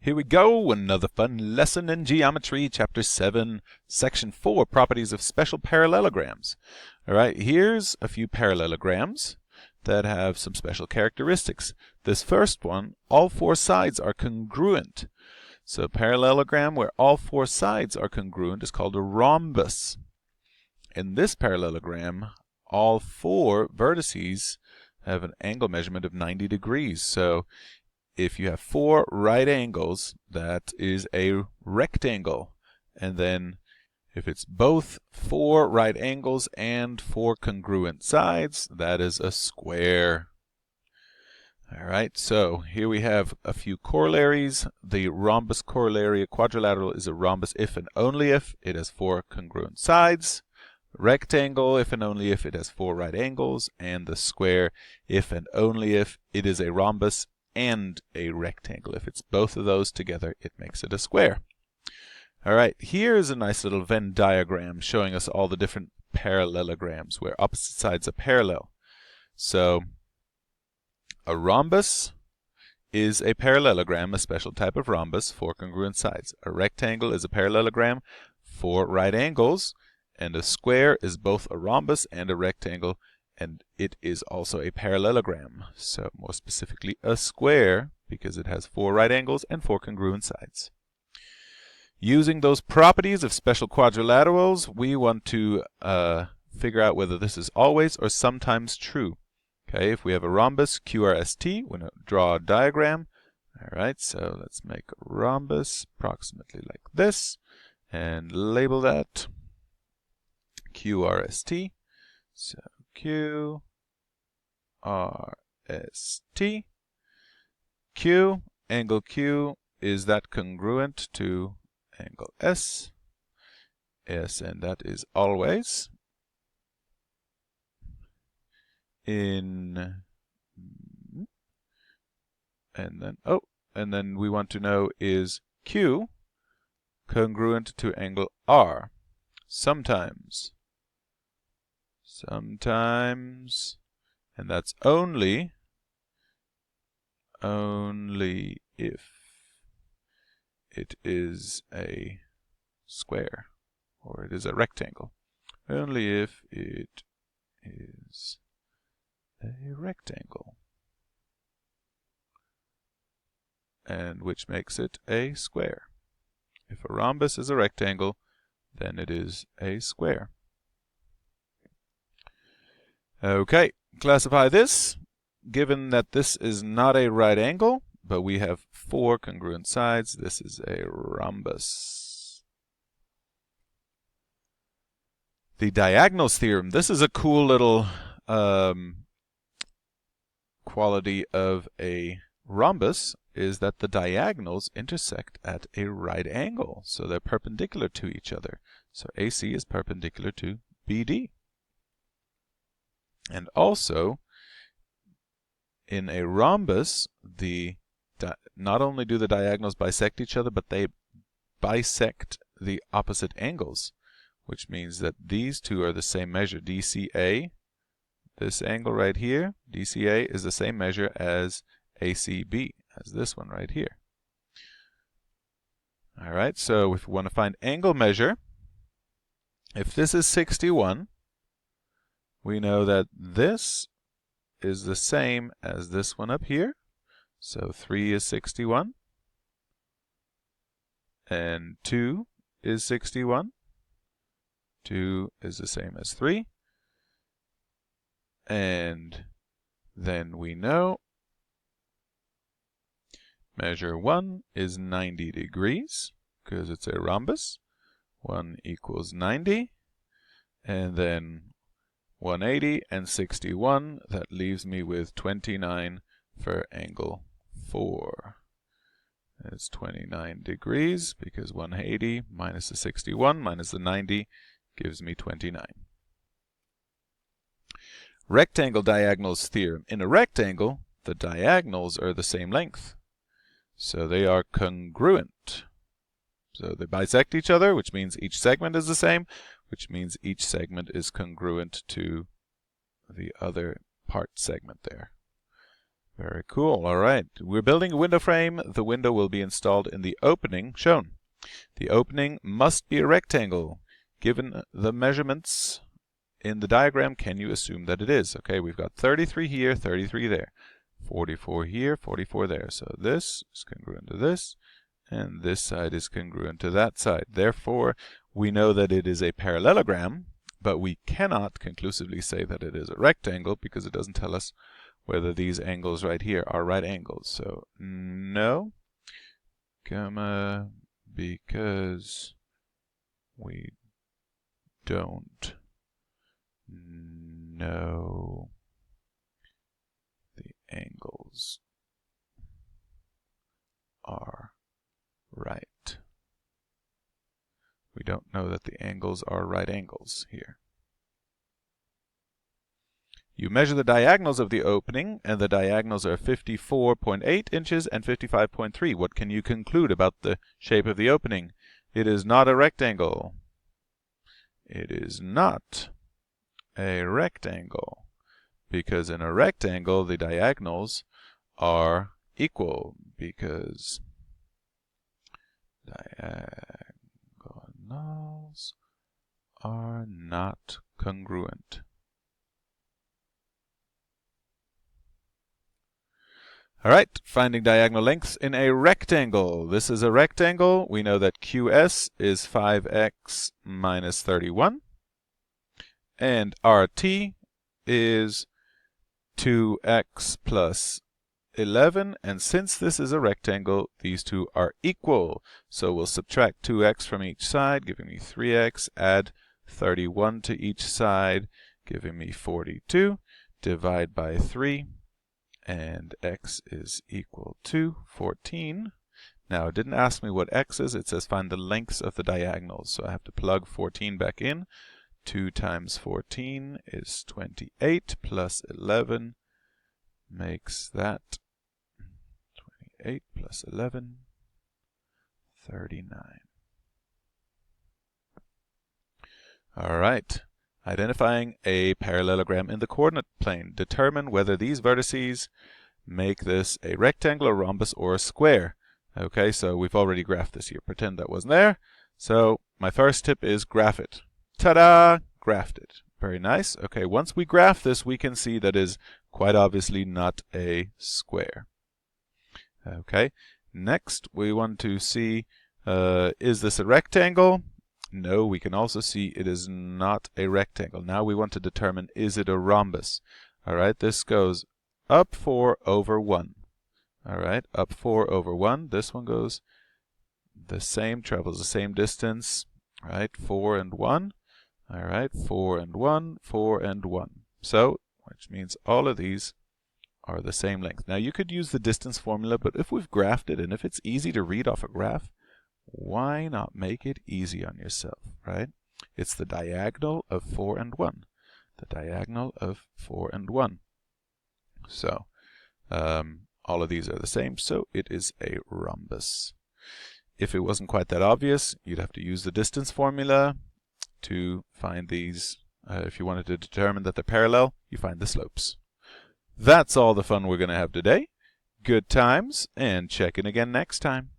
Here we go, another fun lesson in geometry, chapter 7, section 4, properties of special parallelograms. All right, here's a few parallelograms that have some special characteristics. This first one, all four sides are congruent. So a parallelogram where all four sides are congruent is called a rhombus. In this parallelogram, all four vertices have an angle measurement of 90 degrees. So if you have four right angles, that is a rectangle. And then if it's both four right angles and four congruent sides, that is a square. All right, so here we have a few corollaries. The rhombus corollary, a quadrilateral is a rhombus if and only if it has four congruent sides. Rectangle, if and only if it has four right angles. And the square, if and only if it is a rhombus and a rectangle. If it's both of those together, it makes it a square. All right, here's a nice little Venn diagram showing us all the different parallelograms where opposite sides are parallel. So a rhombus is a parallelogram, a special type of rhombus, four congruent sides. A rectangle is a parallelogram, four right angles, and a square is both a rhombus and a rectangle, and it is also a parallelogram. So more specifically, a square, because it has four right angles and four congruent sides. Using those properties of special quadrilaterals, we want to figure out whether this is always or sometimes true. Okay, if we have a rhombus, QRST, we're going to draw a diagram. All right, so let's make a rhombus approximately like this, and label that QRST. So Q, R, S, T. Q, angle Q, is that congruent to angle S? Yes, and that is always. And then we want to know, is Q congruent to angle R? Sometimes, and that's only if it is a square or it is a rectangle. Only if it is a rectangle, and which makes it a square. If a rhombus is a rectangle, then it is a square. Okay, classify this. Given that this is not a right angle, but we have four congruent sides, this is a rhombus. The diagonals theorem. This is a cool little quality of a rhombus, is that the diagonals intersect at a right angle. So they're perpendicular to each other. So AC is perpendicular to BD. And also, in a rhombus, not only do the diagonals bisect each other, but they bisect the opposite angles, which means that these two are the same measure. DCA, this angle right here, DCA is the same measure as ACB, as this one right here. All right, so if we want to find angle measure, if this is 61, we know that this is the same as this one up here. So 3 is 61, and 2 is 61. 2 is the same as 3. And then we know measure 1 is 90 degrees, because it's a rhombus. 1 equals 90. And then 180 and 61, that leaves me with 29 for angle 4. It's 29 degrees, because 180 minus the 61 minus the 90 gives me 29. Rectangle diagonals theorem. In a rectangle, the diagonals are the same length. So they are congruent. So they bisect each other, which means each segment is the same, which means each segment is congruent to the other part segment there. Very cool. All right. We're building a window frame. The window will be installed in the opening shown. The opening must be a rectangle. Given the measurements in the diagram, can you assume that it is? Okay, we've got 33 here, 33 there. 44 here, 44 there. So this is congruent to this, and this side is congruent to that side. Therefore, we know that it is a parallelogram, but we cannot conclusively say that it is a rectangle because it doesn't tell us whether these angles right here are right angles. So no, because we don't know the angles are right. We don't know that the angles are right angles here. You measure the diagonals of the opening, and the diagonals are 54.8 inches and 55.3. What can you conclude about the shape of the opening? It is not a rectangle. It is not a rectangle, because in a rectangle the diagonals are equal, because diagonals are not congruent. All right, finding diagonal lengths in a rectangle. This is a rectangle. We know that QS is 5x minus 31. And RT is 2x plus 11. And since this is a rectangle, these two are equal. So we'll subtract 2x from each side, giving me 3x. Add 31 to each side, giving me 42. Divide by 3. And x is equal to 14. Now, it didn't ask me what x is. It says find the lengths of the diagonals. So I have to plug 14 back in. 2 times 14 is 28 plus 11 makes that 28 plus 11, 39. All right. Identifying a parallelogram in the coordinate plane. Determine whether these vertices make this a rectangle, a rhombus, or a square. Okay, so we've already graphed this here. Pretend that wasn't there. So my first tip is graph it. Ta-da! Graphed it. Very nice. Okay, once we graph this, we can see that is quite obviously not a square. Okay, next we want to see, is this a rectangle? No, we can also see it is not a rectangle. Now we want to determine, is it a rhombus? All right, this goes up 4 over 1. All right, up 4 over 1. This one goes the same, travels the same distance. All right, 4 and 1. All right, 4 and 1, 4 and 1. So, which means all of these are the same length. Now you could use the distance formula, but if we've graphed it and if it's easy to read off a graph, why not make it easy on yourself, right? It's the diagonal of 4 and 1. The diagonal of 4 and 1. So, all of these are the same, so it is a rhombus. If it wasn't quite that obvious, you'd have to use the distance formula to find these. If you wanted to determine that they're parallel, you find the slopes. That's all the fun we're going to have today. Good times, and check in again next time.